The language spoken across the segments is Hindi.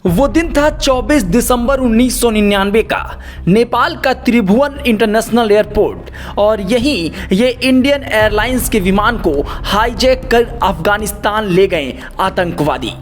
वो दिन था 24 दिसंबर 1999 का। नेपाल का त्रिभुवन इंटरनेशनल एयरपोर्ट और यहीं ये इंडियन एयरलाइंस के विमान को हाईजैक कर अफगानिस्तान ले गए आतंकवादी।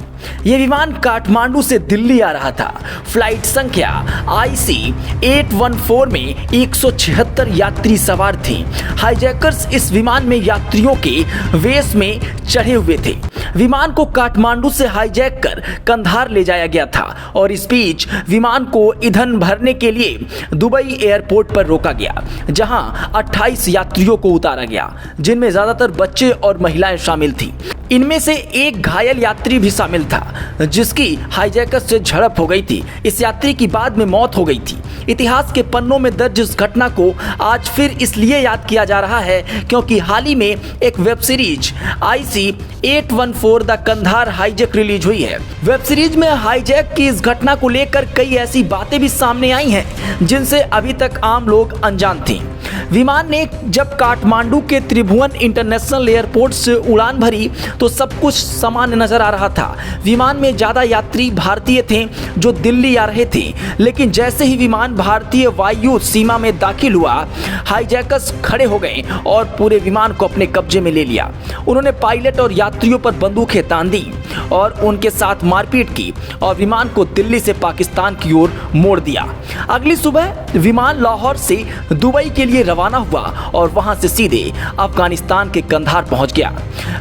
ये विमान काठमांडू से दिल्ली आ रहा था। फ्लाइट संख्या IC 814 में 176 यात्री सवार थे। हाईजैकर्स इस विमान में यात्रियों के वेश में चढ़े हुए थे। विमान को काठमांडू से हाईजैक कर कंधार ले जाया गया था और इस बीच विमान को ईंधन भरने के लिए दुबई एयरपोर्ट पर रोका गया, जहां 28 यात्रियों को उतारा गया, जिनमें ज्यादातर बच्चे और महिलाएं शामिल थीं। इनमें से एक घायल यात्री भी शामिल था, जिसकी हाईजैकर से झड़प हो गई थी। इस यात्री की बाद में मौत हो गई थी। इतिहास के पन्नों में दर्ज इस घटना को आज फिर इसलिए याद किया जा रहा है क्योंकि हाल ही में एक web series IC 814 the Kandahar hijack release हुई है। वेब सीरीज में हाईजैक की इस घटना को लेकर कई ऐसी बातें भी सामने आई हैं जिनसे अभी तक आम लोग अनजान थी। विमान ने जब काठमांडू के त्रिभुवन इंटरनेशनल एयरपोर्ट से उड़ान भरी तो सब कुछ सामान्य नजर आ रहा था। विमान में ज्यादा यात्री भारतीय थे जो दिल्ली आ रहे थे, लेकिन जैसे ही विमान भारतीय वायु सीमा में दाखिल हुआ, हाईजैकर्स खड़े हो गए और पूरे विमान को अपने कब्जे में ले लिया। उन्होंने पायलट और यात्रियों पर बंदूकें तान दी और उनके साथ मारपीट की और विमान को दिल्ली से पाकिस्तान की ओर मोड़ दिया। अगली सुबह विमान लाहौर से दुबई के लिए रवाना हुआ और वहां से सीधे अफगानिस्तान के कंधार पहुंच गया।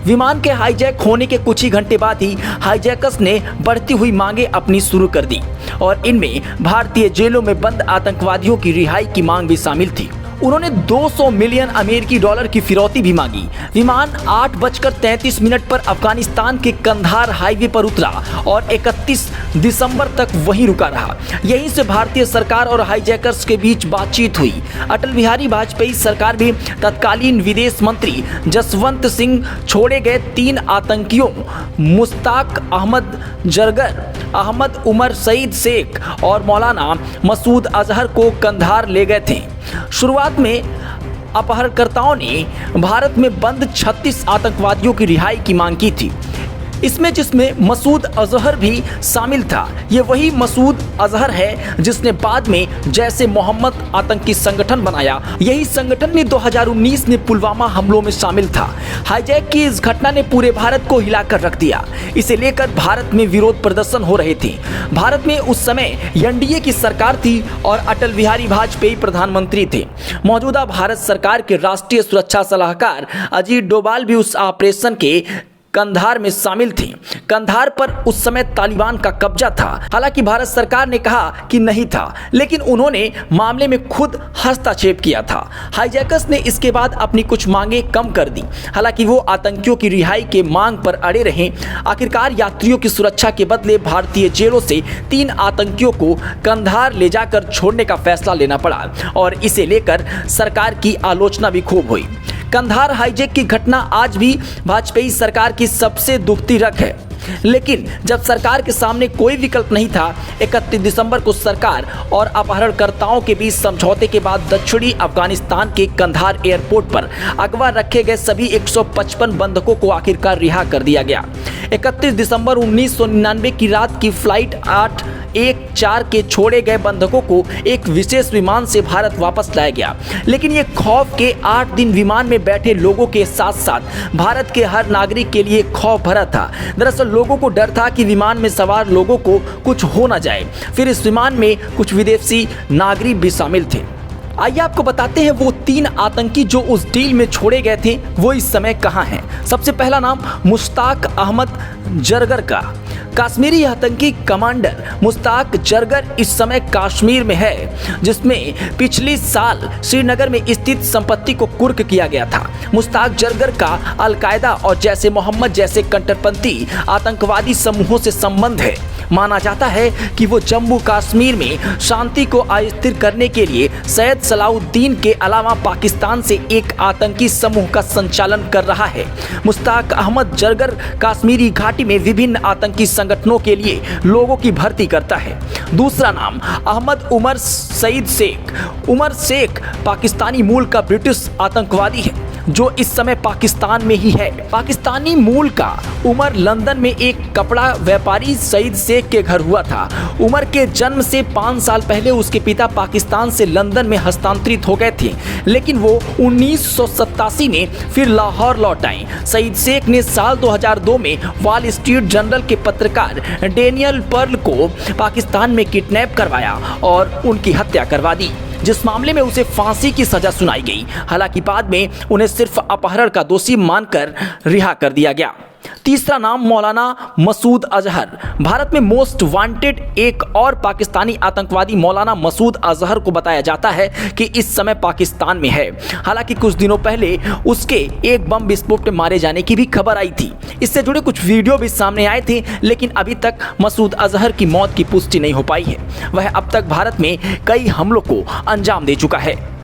विमान के हाईजैक होने के कुछ ही घंटे बाद ही हाईजैकर्स ने बढ़ती हुई मांगे अपनी शुरू कर दी और इनमें भारतीय जेलों में बंद आतंकवादियों की रिहाई की मांग भी शामिल थी। उन्होंने 200 मिलियन अमेरिकी डॉलर की फिरौती भी मांगी। विमान 8:33 पर अफगानिस्तान के कंधार हाईवे पर उतरा और 31 दिसंबर तक वहीं रुका रहा। यहीं से भारतीय सरकार और हाईजैकर्स के बीच बातचीत हुई। अटल बिहारी वाजपेयी सरकार में तत्कालीन विदेश मंत्री जसवंत सिंह छोड़े गए 3 आतंकियों मुश्ताक अहमद जरगर, अहमद उमर सईद शेख और मौलाना मसूद अजहर को कंधार ले गए थे। शुरुआत में अपहरणकर्ताओं ने भारत में बंद 36 आतंकवादियों की रिहाई की मांग की थी, इसमें जिसमें मसूद अजहर भी शामिल था। ये वही मसूद अजहर है जिसने बाद में जैसे मोहम्मद आतंकी संगठन बनाया। यही संगठन ने 2019 में पुलवामा हमलों में शामिल था। हाईजैक की इस घटना ने पूरे भारत को हिलाकर रख दिया। इसे लेकर भारत में विरोध प्रदर्शन हो रहे थे। भारत में उस समय NDA की सरकार थी और अटल बिहारी वाजपेयी प्रधानमंत्री थे। मौजूदा भारत सरकार के राष्ट्रीय सुरक्षा सलाहकार अजीत डोभाल भी उस ऑपरेशन के कंधार में शामिल थे। कंधार पर उस समय तालिबान का कब्जा था। हालांकि भारत सरकार ने कहा कि नहीं था, लेकिन उन्होंने मामले में खुद हस्तक्षेप किया था। हाईजैकर्स ने इसके बाद अपनी कुछ मांगे कम कर दी। हालांकि वो आतंकियों की रिहाई के मांग पर अड़े रहे। आखिरकार यात्रियों की सुरक्षा के बदले भारतीय जेलों से 3 आतंकियों को कंधार ले जाकर छोड़ने का फैसला लेना पड़ा और इसे लेकर सरकार की आलोचना भी खूब हुई। कंधार हाईजैक की घटना आज भी वाजपेयी सरकार की सबसे दुखती रग है, लेकिन जब सरकार के सामने कोई विकल्प नहीं था, 31 दिसंबर को सरकार और अपहरणकर्ताओं के बीच समझौते के बाद दक्षिणी अफगानिस्तान के कंधार एयरपोर्ट पर अगवा रखे गए सभी 155 बंधकों को आखिरकार रिहा कर दिया गया। 31 दिसंबर 1999 की रात की फ्लाइट 814 के छोड़े गए बंधकों को एक विशेष विमान से भारत वापस लाया गया, लेकिन ये खौफ के 8 दिन विमान में बैठे लोगों के साथ साथ भारत के हर नागरिक के लिए खौफ भरा था। दरअसल लोगों को डर था कि विमान में सवार लोगों को कुछ हो ना जाए। फिर इस विमान में कुछ विदेशी नागरिक भी शामिल थे। आइए आपको बताते हैं वो 3 आतंकी जो उस डील में छोड़े गए थे वो इस समय कहां हैं। सबसे पहला नाम मुश्ताक अहमद जरगर का। कश्मीरी आतंकी कमांडर मुश्ताक जरगर इस समय कश्मीर में है, जिसमें पिछले साल श्रीनगर में स्थित संपत्ति को कुर्क किया गया था। मुश्ताक जरगर का अल-कायदा और जैसे मोहम्मद जैसे कट्टरपंथी आतंकवादी समूहों से संबंध है। माना जाता है कि वो जम्मू कश्मीर में शांति को अस्थिर करने के लिए सैयद सलाउद्दीन के अलावा पाकिस्तान से एक आतंकी समूह का संचालन कर रहा है। मुश्ताक अहमद जरगर कश्मीरी घाटी में विभिन्न आतंकी संगठनों के लिए लोगों की भर्ती करता है। दूसरा नाम अहमद उमर सईद शेख। उमर शेख पाकिस्तानी मूल का ब्रिटिश आतंकवादी है। जो इस समय पाकिस्तान में ही है। पाकिस्तानी मूल का उमर लंदन में एक कपड़ा व्यापारी सईद शेख के घर हुआ था। उमर के जन्म से 5 साल पहले उसके पिता पाकिस्तान से लंदन में हस्तांतरित हो गए थे, लेकिन वो 1987 में फिर लाहौर लौट आए। सईद शेख ने साल 2002 में वॉल स्ट्रीट जर्नल के पत्रकार डेनियल पर्ल को पाकिस्तान में किडनैप करवाया और उनकी हत्या करवा दी, जिस मामले में उसे फांसी की सजा सुनाई गई। हालांकि बाद में उन्हें सिर्फ अपहरण का दोषी मानकर रिहा कर दिया गया। तीसरा नाम मौलाना मसूद अजहर। भारत में मोस्ट वांटेड एक और पाकिस्तानी आतंकवादी मौलाना मसूद अजहर को बताया जाता है कि इस समय पाकिस्तान में है। हालांकि कुछ दिनों पहले उसके एक बम विस्फोट में मारे जाने की भी खबर आई थी। इससे जुड़े कुछ वीडियो भी सामने आए थे, लेकिन अभी तक मसूद अजहर की मौत की पुष्टि नहीं हो पाई है। वह अब तक भारत में कई हमलों को अंजाम दे चुका है।